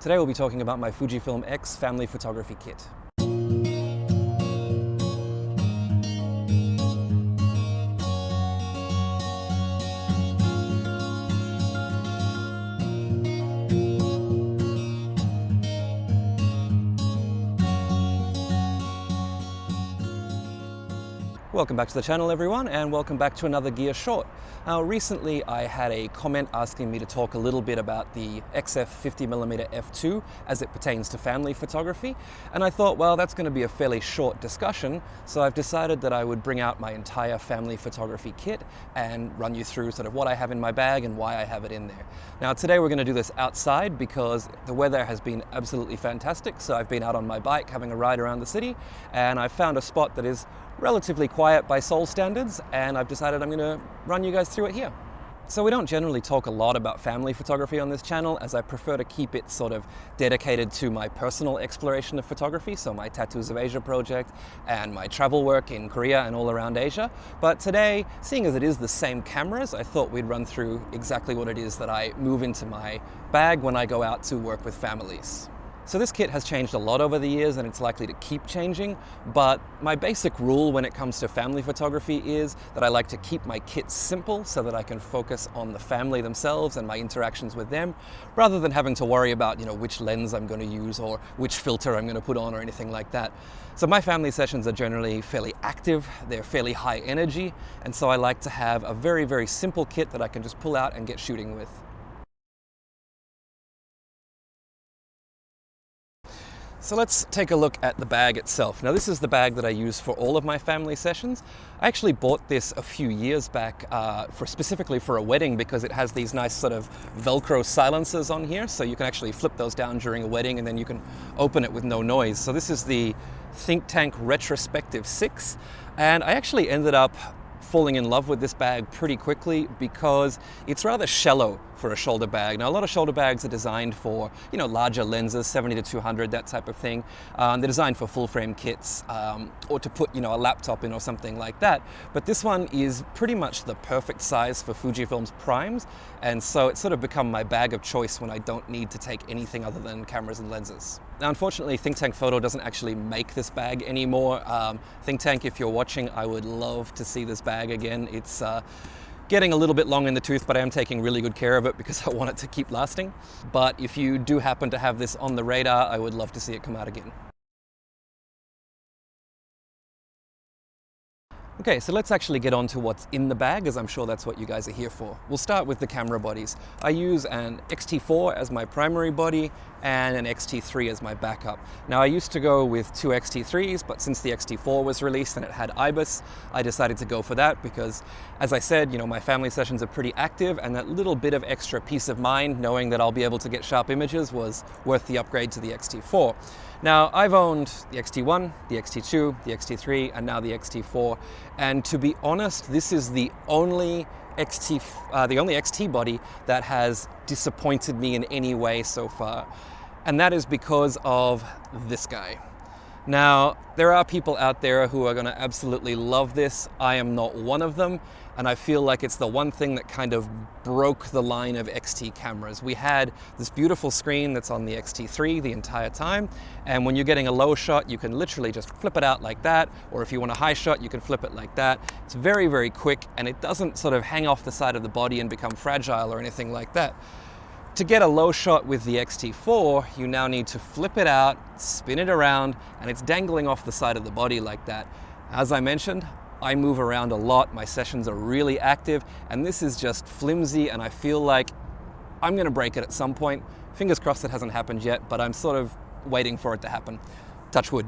Today we'll be talking about my Fujifilm X family photography kit. Welcome back to the channel, everyone, and welcome back to another gear short. Now, recently I had a comment asking me to talk a little bit about the XF 50mm f2 as it pertains to family photography, and I thought, well, that's going to be a fairly short discussion, so I've decided that I would bring out my entire family photography kit and run you through sort of what I have in my bag and why I have it in there. Now, today we're going to do this outside because the weather has been absolutely fantastic, so I've been out on my bike having a ride around the city, and I've found a spot that is relatively quiet by Seoul standards, and I've decided I'm going to run you guys through it here. So we don't generally talk a lot about family photography on this channel, as I prefer to keep it sort of dedicated to my personal exploration of photography, so my Tattoos of Asia project and my travel work in Korea and all around Asia. But today, seeing as it is the same cameras, I thought we'd run through exactly what it is that I move into my bag when I go out to work with families. So this kit has changed a lot over the years, and it's likely to keep changing, but my basic rule when it comes to family photography is that I like to keep my kit simple so that I can focus on the family themselves and my interactions with them, rather than having to worry about, which lens I'm going to use or which filter I'm going to put on or anything like that. So my family sessions are generally fairly active, they're fairly high energy, and so I like to have a very, very simple kit that I can just pull out and get shooting with. So let's take a look at the bag itself. Now, this is the bag that I use for all of my family sessions. I actually bought this a few years back specifically for a wedding, because it has these nice sort of Velcro silencers on here, so you can actually flip those down during a wedding and then you can open it with no noise. So this is the Think Tank Retrospective 6, and I actually ended up falling in love with this bag pretty quickly because it's rather shallow for a shoulder bag. Now, a lot of shoulder bags are designed for, larger lenses, 70 to 200, that type of thing. They're designed for full frame kits or to put, a laptop in or something like that. But this one is pretty much the perfect size for Fujifilm's primes. And so it's sort of become my bag of choice when I don't need to take anything other than cameras and lenses. Now, unfortunately, Think Tank Photo doesn't actually make this bag anymore. Think Tank, if you're watching, I would love to see this bag again. It's getting a little bit long in the tooth, but I am taking really good care of it because I want it to keep lasting. But if you do happen to have this on the radar, I would love to see it come out again. Okay, so let's actually get on to what's in the bag, as I'm sure that's what you guys are here for. We'll start with the camera bodies. I use an X-T4 as my primary body and an X-T3 as my backup. Now, I used to go with two X-T3s, but since the X-T4 was released and it had IBIS, I decided to go for that because, as I said, my family sessions are pretty active, and that little bit of extra peace of mind knowing that I'll be able to get sharp images was worth the upgrade to the X-T4. Now, I've owned the X-T1, the X-T2, the X-T3, and now the X-T4, and to be honest, this is the only X-T body that has disappointed me in any way so far, and that is because of this guy. Now, there are people out there who are going to absolutely love this. I am not one of them, and I feel like it's the one thing that kind of broke the line of XT cameras. We had this beautiful screen that's on the X-T3 the entire time, and when you're getting a low shot, you can literally just flip it out like that, or if you want a high shot, you can flip it like that. It's very, very quick, and it doesn't sort of hang off the side of the body and become fragile or anything like that. To get a low shot with the X-T4, you now need to flip it out, spin it around, and it's dangling off the side of the body like that. As I mentioned, I move around a lot, my sessions are really active, and this is just flimsy, and I feel like I'm gonna break it at some point. Fingers crossed it hasn't happened yet, but I'm sort of waiting for it to happen. Touch wood.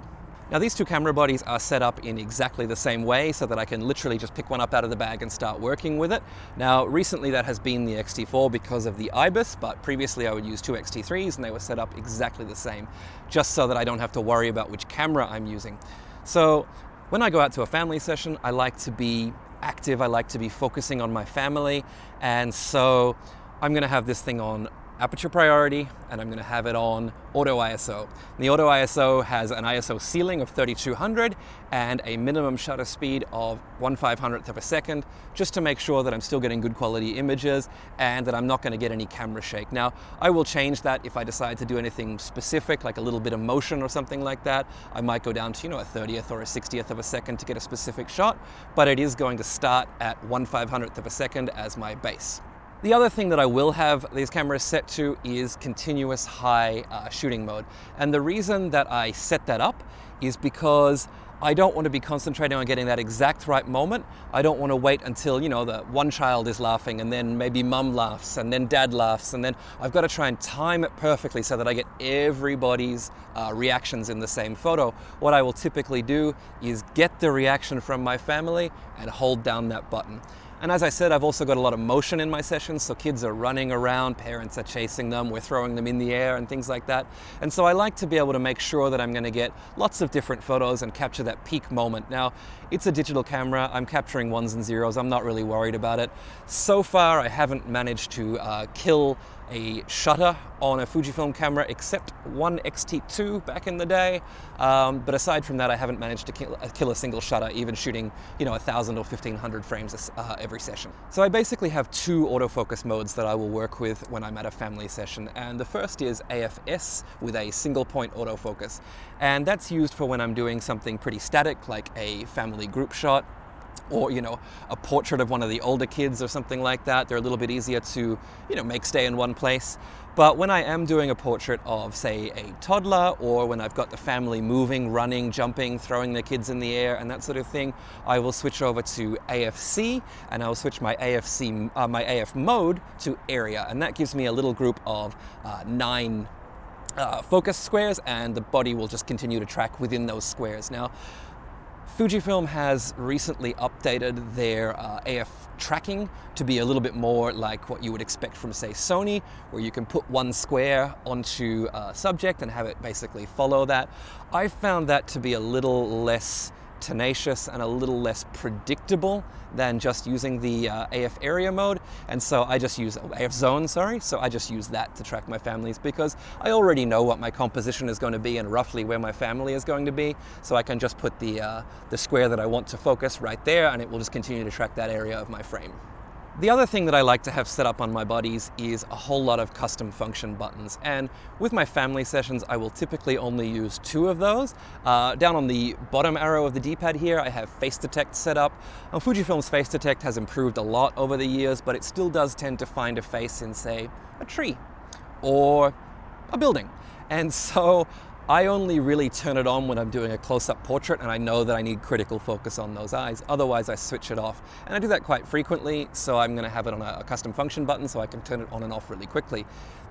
Now, these two camera bodies are set up in exactly the same way so that I can literally just pick one up out of the bag and start working with it. Now, recently that has been the X-T4 because of the IBIS, but previously I would use two X-T3s and they were set up exactly the same, just so that I don't have to worry about which camera I'm using. So when I go out to a family session, I like to be active, I like to be focusing on my family, and so I'm gonna have this thing on aperture priority, and I'm going to have it on auto ISO. And the auto ISO has an ISO ceiling of 3200 and a minimum shutter speed of 1/500th of a second, just to make sure that I'm still getting good quality images and that I'm not going to get any camera shake. Now, I will change that if I decide to do anything specific, like a little bit of motion or something like that. I might go down to, a 30th or a 60th of a second to get a specific shot, but it is going to start at 1/500th of a second as my base. The other thing that I will have these cameras set to is continuous high shooting mode. And the reason that I set that up is because I don't want to be concentrating on getting that exact right moment. I don't want to wait until, the one child is laughing and then maybe mum laughs and then dad laughs, and then I've got to try and time it perfectly so that I get everybody's reactions in the same photo. What I will typically do is get the reaction from my family and hold down that button. And as I said, I've also got a lot of motion in my sessions, so kids are running around, parents are chasing them, we're throwing them in the air and things like that. And so I like to be able to make sure that I'm going to get lots of different photos and capture that peak moment. Now, it's a digital camera, I'm capturing ones and zeros, I'm not really worried about it. So far, I haven't managed to kill a shutter on a Fujifilm camera except one X-T4 back in the day, but aside from that I haven't managed to kill a single shutter, even shooting 1,000 or 1,500 frames every session. So I basically have two autofocus modes that I will work with when I'm at a family session, and the first is AFS with a single point autofocus, and that's used for when I'm doing something pretty static like a family group shot, or a portrait of one of the older kids or something like that. They're a little bit easier to make stay in one place. But when I am doing a portrait of, say, a toddler, or when I've got the family moving, running, jumping, throwing their kids in the air and that sort of thing, I will switch over to AFC, and I'll switch my my AF mode to area, and that gives me a little group of 9 focus squares, and the body will just continue to track within those squares. Now, Fujifilm has recently updated their AF tracking to be a little bit more like what you would expect from, say, Sony, where you can put one square onto a subject and have it basically follow that. I found that to be a little less tenacious and a little less predictable than just using the AF area mode, and so I just use AF zone, so I just use that to track my families, because I already know what my composition is going to be and roughly where my family is going to be, so I can just put the square that I want to focus right there, and it will just continue to track that area of my frame. The other thing that I like to have set up on my bodies is a whole lot of custom function buttons, and with my family sessions I will typically only use 2 of those. Down on the bottom arrow of the D-pad here I have face detect set up. Fujifilm's face detect has improved a lot over the years, but it still does tend to find a face in, say, a tree or a building, and so I only really turn it on when I'm doing a close-up portrait and I know that I need critical focus on those eyes. Otherwise, I switch it off. And I do that quite frequently, so I'm going to have it on a custom function button so I can turn it on and off really quickly.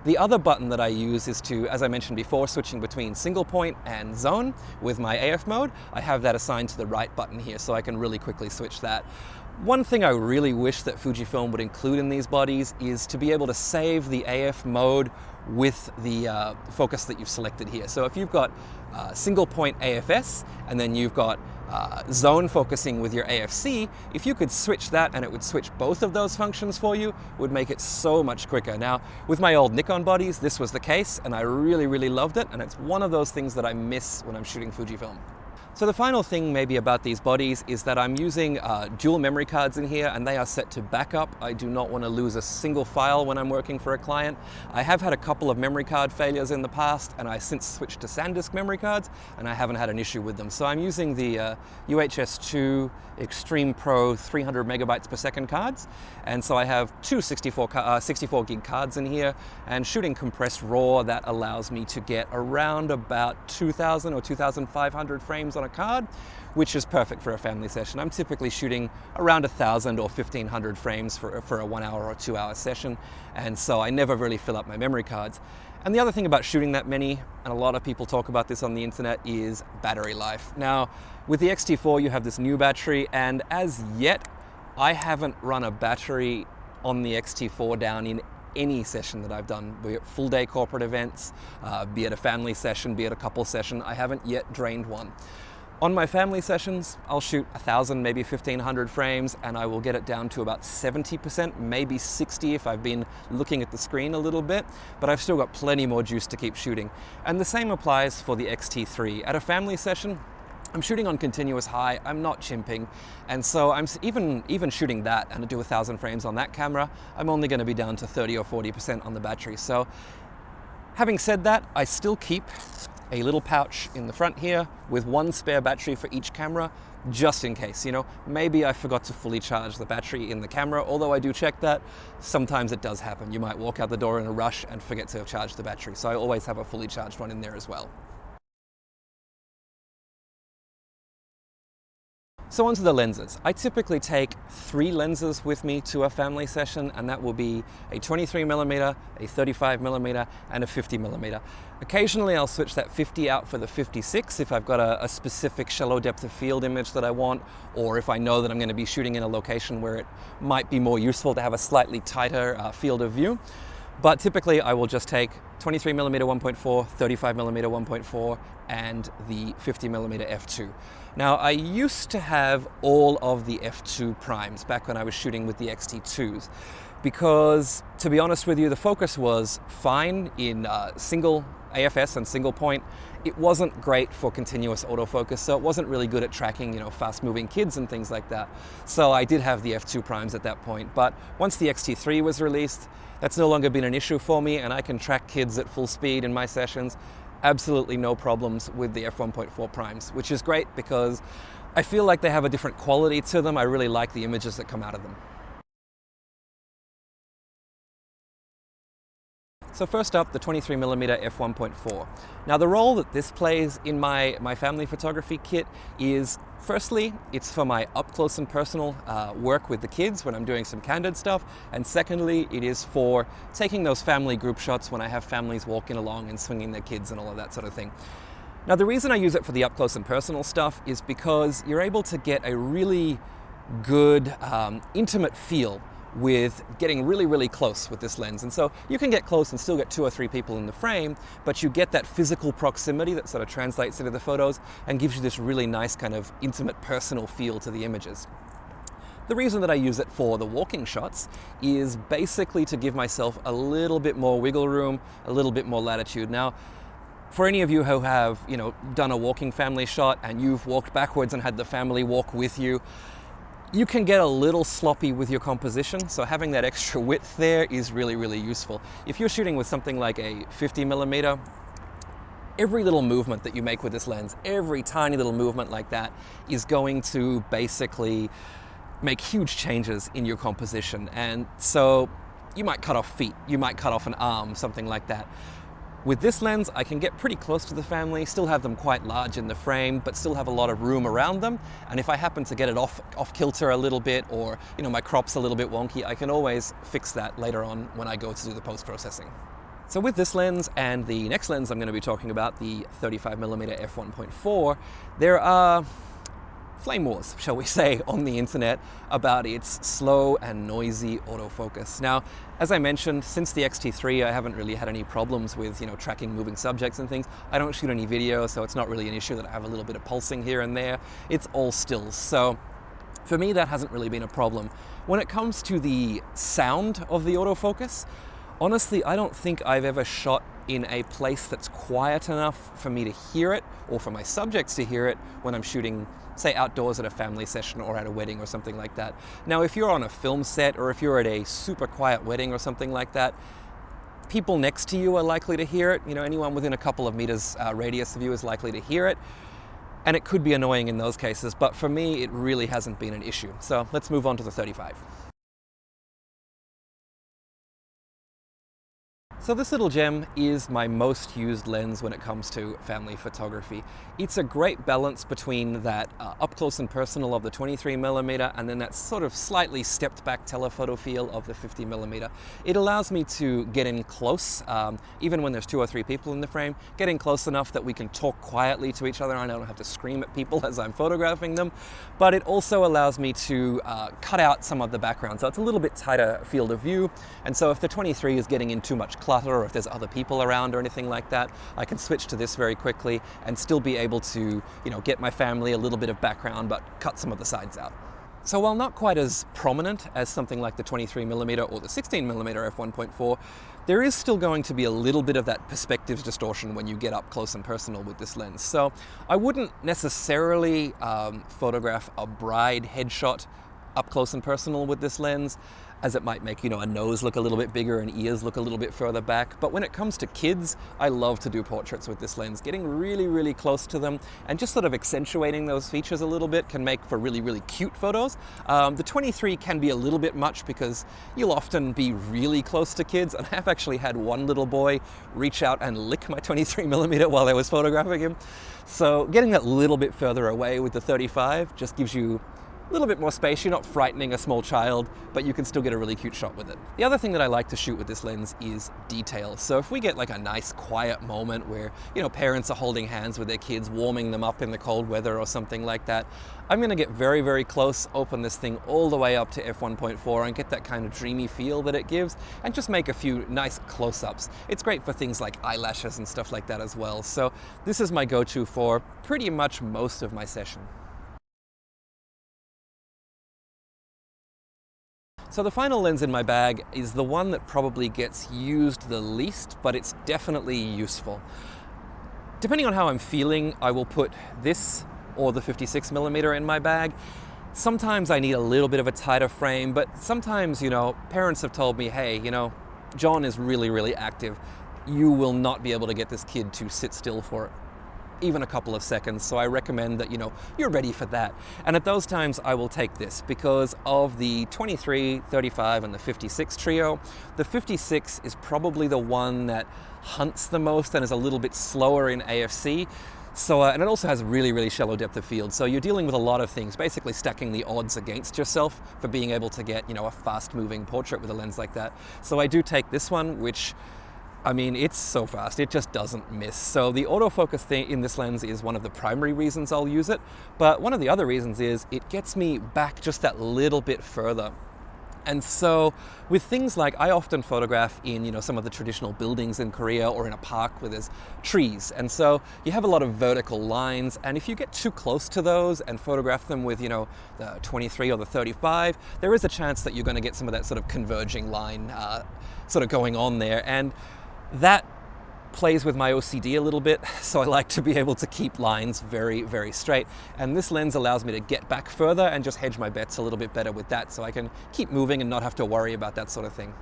The other button that I use is to, as I mentioned before, switching between single point and zone with my AF mode. I have that assigned to the right button here, so I can really quickly switch that. One thing I really wish that Fujifilm would include in these bodies is to be able to save the AF mode with the focus that you've selected here. So if you've got single point AFS and then you've got zone focusing with your AFC, if you could switch that and it would switch both of those functions for you, would make it so much quicker. Now, with my old Nikon bodies, this was the case and I really, really loved it, and it's one of those things that I miss when I'm shooting Fujifilm. So the final thing maybe about these bodies is that I'm using dual memory cards in here, and they are set to backup. I do not want to lose a single file when I'm working for a client. I have had a couple of memory card failures in the past, and I since switched to SanDisk memory cards, and I haven't had an issue with them. So I'm using the UHS-2 Extreme Pro 300 megabytes per second cards, and so I have 2 64 gig cards in here, and shooting compressed RAW, that allows me to get around about 2,000 or 2,500 frames on a card, which is perfect for a family session. I'm typically shooting around 1,000 or 1,500 frames for a 1 hour or 2 hour session, and so I never really fill up my memory cards. And the other thing about shooting that many, and a lot of people talk about this on the internet, is battery life. Now, with the X-T4 you have this new battery, and as yet I haven't run a battery on the X-T4 down in any session that I've done, be it full day corporate events, be it a family session, be it a couple session. I haven't yet drained one. On my family sessions, I'll shoot 1,000, maybe 1,500 frames, and I will get it down to about 70%, maybe 60 if I've been looking at the screen a little bit, but I've still got plenty more juice to keep shooting. And the same applies for the X-T4. At a family session, I'm shooting on continuous high, I'm not chimping, and so I'm even shooting that and I do 1,000 frames on that camera, I'm only going to be down to 30 or 40% on the battery. So having said that, I still keep a little pouch in the front here with one spare battery for each camera, just in case, you know, maybe I forgot to fully charge the battery in the camera, although I do check that. Sometimes it does happen. You might walk out the door in a rush and forget to charge the battery. So I always have a fully charged one in there as well. So onto the lenses. I typically take 3 lenses with me to a family session, and that will be a 23mm, a 35mm, and a 50mm. Occasionally I'll switch that 50 out for the 56 if I've got a specific shallow depth of field image that I want, or if I know that I'm going to be shooting in a location where it might be more useful to have a slightly tighter field of view. But typically I will just take 23mm 1.4, 35mm 1.4, and the 50mm f2. Now, I used to have all of the f2 primes back when I was shooting with the X-T2s, because to be honest with you, the focus was fine in single AFS and single point. It wasn't great for continuous autofocus, so it wasn't really good at tracking, you know, fast moving kids and things like that. So I did have the f2 primes at that point, but once the X-T3 was released, that's no longer been an issue for me, and I can track kids at full speed in my sessions. Absolutely no problems with the f1.4 primes, which is great because I feel like they have a different quality to them. I really like the images that come out of them. So first up, the 23mm f1.4. Now the role that this plays in my family photography kit is, firstly, it's for my up close and personal work with the kids when I'm doing some candid stuff, and secondly, it is for taking those family group shots when I have families walking along and swinging their kids and all of that sort of thing. Now the reason I use it for the up close and personal stuff is because you're able to get a really good intimate feel with getting really, really close with this lens. And so you can get close and still get 2 or 3 people in the frame, but you get that physical proximity that sort of translates into the photos and gives you this really nice kind of intimate personal feel to the images. The reason that I use it for the walking shots is basically to give myself a little bit more wiggle room, a little bit more latitude. Now, for any of you who have, you know, done a walking family shot and you've walked backwards and had the family walk with you, you can get a little sloppy with your composition, so having that extra width there is really, really useful. If you're shooting with something like a 50mm, every little movement that you make with this lens, every tiny little movement like that is going to basically make huge changes in your composition. And so you might cut off feet, you might cut off an arm, something like that. With this lens, I can get pretty close to the family, still have them quite large in the frame, but still have a lot of room around them. And if I happen to get it off kilter a little bit, or, you know, my crop's a little bit wonky, I can always fix that later on when I go to do the post-processing. So with this lens and the next lens I'm going to be talking about, the 35mm f1.4, there are flame wars, shall we say, on the internet about its slow and noisy autofocus. Now, as I mentioned, since the X-T3, I haven't really had any problems with, you know, tracking moving subjects and things. I don't shoot any video, so it's not really an issue that I have a little bit of pulsing here and there. It's all stills. So for me, that hasn't really been a problem. When it comes to the sound of the autofocus, honestly, I don't think I've ever shot in a place that's quiet enough for me to hear it, or for my subjects to hear it when I'm shooting, say, outdoors at a family session or at a wedding or something like that. Now, if you're on a film set or if you're at a super quiet wedding or something like that, people next to you are likely to hear it. You know, anyone within a couple of meters radius of you is likely to hear it. And it could be annoying in those cases, but for me, it really hasn't been an issue. So let's move on to the 35. So this little gem is my most used lens when it comes to family photography. It's a great balance between that up close and personal of the 23mm and then that sort of slightly stepped back telephoto feel of the 50mm. It allows me to get in close, even when there's 2 or 3 people in the frame, get in close enough that we can talk quietly to each other and I don't have to scream at people as I'm photographing them. But it also allows me to cut out some of the background, so it's a little bit tighter field of view. And so if the 23 is getting in too much clutter, clutter or if there's other people around or anything like that, I can switch to this very quickly and still be able to, get my family a little bit of background, but cut some of the sides out. So while not quite as prominent as something like the 23mm or the 16mm f1.4, there is still going to be a little bit of that perspective distortion when you get up close and personal with this lens. So I wouldn't necessarily photograph a bride headshot up close and personal with this lens, as it might make, a nose look a little bit bigger and ears look a little bit further back. But when it comes to kids, I love to do portraits with this lens. Getting really, really close to them and just sort of accentuating those features a little bit can make for really, really cute photos. The 23 can be a little bit much because you'll often be really close to kids, and I've actually had one little boy reach out and lick my 23mm while I was photographing him. So getting that little bit further away with the 35 just gives you a little bit more space. You're not frightening a small child, but you can still get a really cute shot with it. The other thing that I like to shoot with this lens is detail. So if we get like a nice quiet moment where, parents are holding hands with their kids, warming them up in the cold weather or something like that, I'm gonna get very, very close, open this thing all the way up to f1.4 and get that kind of dreamy feel that it gives, and just make a few nice close-ups. It's great for things like eyelashes and stuff like that as well. So this is my go-to for pretty much most of my session. So the final lens in my bag is the one that probably gets used the least, but it's definitely useful. Depending on how I'm feeling, I will put this or the 56mm in my bag. Sometimes I need a little bit of a tighter frame, but sometimes, parents have told me, hey, John is really, really active. You will not be able to get this kid to sit still for even a couple of seconds, so I recommend that you're ready for that. And at those times I will take this because of the 23, 35 and the 56 trio. The 56 is probably the one that hunts the most and is a little bit slower in AFC. So, and it also has really, really shallow depth of field. So you're dealing with a lot of things, basically stacking the odds against yourself for being able to get, a fast moving portrait with a lens like that. So I do take this one, which, it's so fast, it just doesn't miss. So the autofocus thing in this lens is one of the primary reasons I'll use it, but one of the other reasons is it gets me back just that little bit further. And so with things like, I often photograph in, some of the traditional buildings in Korea or in a park where there's trees. And so you have a lot of vertical lines. And if you get too close to those and photograph them with, the 23 or the 35, there is a chance that you're going to get some of that sort of converging line sort of going on there. And that plays with my OCD a little bit, so I like to be able to keep lines very, very straight. And this lens allows me to get back further and just hedge my bets a little bit better with that, so I can keep moving and not have to worry about that sort of thing.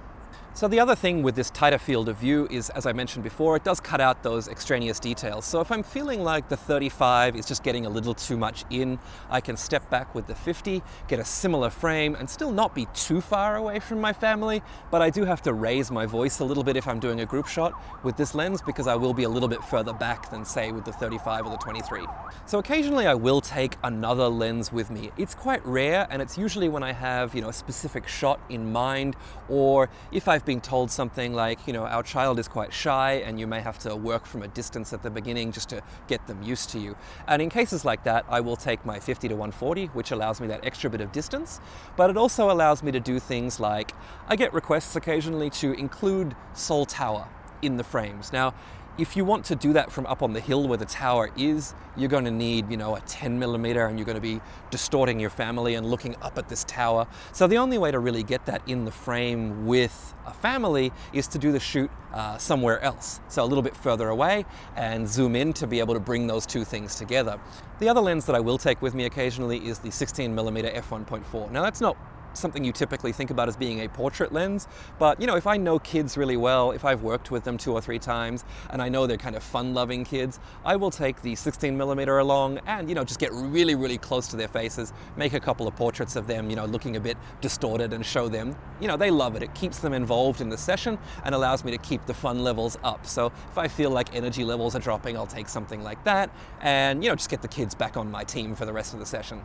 So the other thing with this tighter field of view is, as I mentioned before, it does cut out those extraneous details. So if I'm feeling like the 35 is just getting a little too much in, I can step back with the 50, get a similar frame, and still not be too far away from my family, but I do have to raise my voice a little bit if I'm doing a group shot with this lens, because I will be a little bit further back than, say, with the 35 or the 23. So occasionally I will take another lens with me. It's quite rare, and it's usually when I have, a specific shot in mind, or if I've been told something like, our child is quite shy and you may have to work from a distance at the beginning just to get them used to you. And in cases like that, I will take my 50 to 140, which allows me that extra bit of distance, but it also allows me to do things like, I get requests occasionally to include Seoul Tower in the frames. Now, if you want to do that from up on the hill where the tower is, you're going to need, a 10mm, and you're going to be distorting your family and looking up at this tower. So the only way to really get that in the frame with a family is to do the shoot somewhere else. So a little bit further away and zoom in to be able to bring those two things together. The other lens that I will take with me occasionally is the 16mm f1.4. Now that's not something you typically think about as being a portrait lens, but if I know kids really well, if I've worked with them 2 or 3 times and I know they're kind of fun-loving kids, I will take the 16mm along and just get really, really close to their faces, make a couple of portraits of them, looking a bit distorted, and show them, they love it. It keeps them involved in the session and allows me to keep the fun levels up. So if I feel like energy levels are dropping, I'll take something like that and just get the kids back on my team for the rest of the session.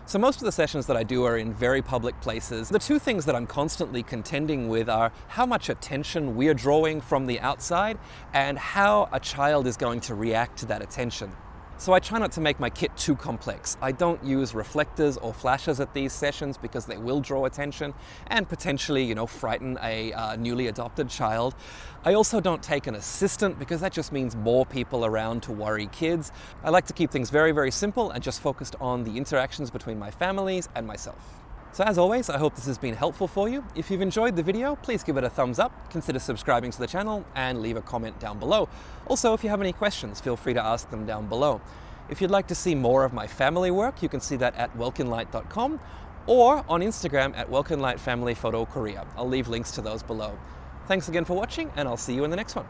So most of the sessions that I do are in very public places. The two things that I'm constantly contending with are how much attention we're drawing from the outside and how a child is going to react to that attention. So I try not to make my kit too complex. I don't use reflectors or flashes at these sessions because they will draw attention and potentially, frighten a newly adopted child. I also don't take an assistant because that just means more people around to worry kids. I like to keep things very, very simple and just focused on the interactions between my families and myself. So as always, I hope this has been helpful for you. If you've enjoyed the video, please give it a thumbs up, consider subscribing to the channel, and leave a comment down below. Also, if you have any questions, feel free to ask them down below. If you'd like to see more of my family work, you can see that at welkinlight.com or on Instagram at welkinlightfamilyphoto Korea. I'll leave links to those below. Thanks again for watching, and I'll see you in the next one.